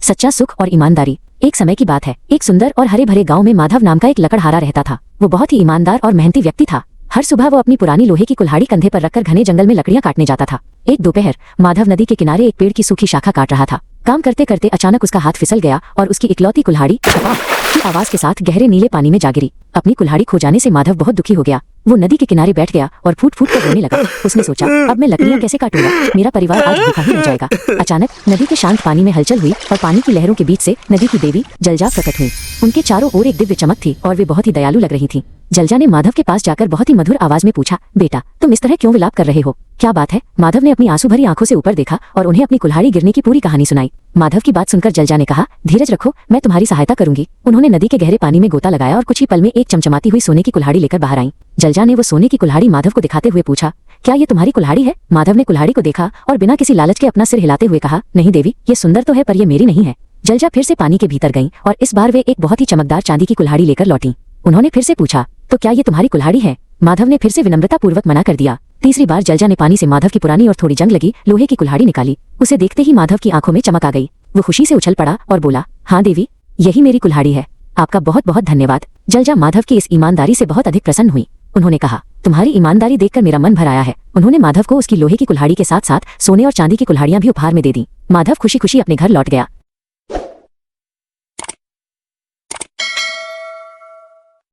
सच्चा सुख और ईमानदारी। एक समय की बात है, एक सुंदर और हरे भरे गांव में माधव नाम का एक लकड़हारा रहता था। वो बहुत ही ईमानदार और मेहनती व्यक्ति था। हर सुबह वो अपनी पुरानी लोहे की कुल्हाड़ी कंधे पर रखकर घने जंगल में लकड़ियां काटने जाता था। एक दोपहर माधव नदी के किनारे एक पेड़ की सूखी शाखा काट रहा था। काम करते करते अचानक उसका हाथ फिसल गया और उसकी इकलौती कुल्हाड़ी की आवाज के साथ गहरे नीले पानी में जा गिरी। अपनी कुल्हाड़ी खो जाने से माधव बहुत दुखी हो गया। वो नदी के किनारे बैठ गया और फूट फूट कर रोने लगा। उसने सोचा, अब मैं लकड़ियां कैसे काटूंगा, मेरा परिवार आज भूखा ही रह जाएगा। अचानक नदी के शांत पानी में हलचल हुई और पानी की लहरों के बीच से नदी की देवी जलजा प्रकट हुई। उनके चारों ओर एक दिव्य चमक थी और वे बहुत ही दयालु लग रही थीं। जलजा ने माधव के पास जाकर बहुत ही मधुर आवाज में पूछा, बेटा तुम इस तरह क्यों विलाप कर रहे हो, क्या बात है। माधव ने अपनी आंसू भरी आंखों से ऊपर देखा और उन्हें अपनी कुल्हाड़ी गिरने की पूरी कहानी सुनाई। माधव की बात सुनकर जलजा ने कहा, धीरज रखो, मैं तुम्हारी सहायता करूंगी। उन्होंने नदी के गहरे पानी में गोता लगाया और कुछ ही पल में एक चमचमाती हुई सोने की कुल्हाड़ी लेकर बाहर आई। जलजा ने वो सोने की कुल्हाड़ी माधव को दिखाते हुए पूछा, क्या ये तुम्हारी कुल्हाड़ी है। माधव ने कुल्हाड़ी को देखा और बिना किसी लालच के अपना सिर हिलाते हुए कहा, नहीं देवी, ये सुंदर तो है पर ये मेरी नहीं है। जलजा फिर से पानी के भीतर गईं और इस बार वे एक बहुत ही चमकदार चांदी की कुल्हाड़ी लेकर लौटी। उन्होंने फिर से पूछा, तो क्या ये तुम्हारी कुल्हाड़ी है। माधव ने फिर से विनम्रता पूर्वक मना कर दिया। तीसरी बार जलजा ने पानी से माधव की पुरानी और थोड़ी जंग लगी लोहे की कुल्हाड़ी निकाली। उसे देखते ही माधव की आंखों में चमक आ गई। वो खुशी से उछल पड़ा और बोला, हाँ देवी, यही मेरी कुल्हाड़ी है, आपका बहुत बहुत धन्यवाद। जलजा माधव की इस ईमानदारी से बहुत अधिक प्रसन्न हुई। उन्होंने कहा, तुम्हारी ईमानदारी देखकर मेरा मन भर आया है। उन्होंने माधव को उसकी लोहे की कुल्हाड़ी के साथ साथ सोने और चांदी की कुल्हाड़ियां भी उपहार में दे दी। माधव खुशी खुशी अपने घर लौट गया।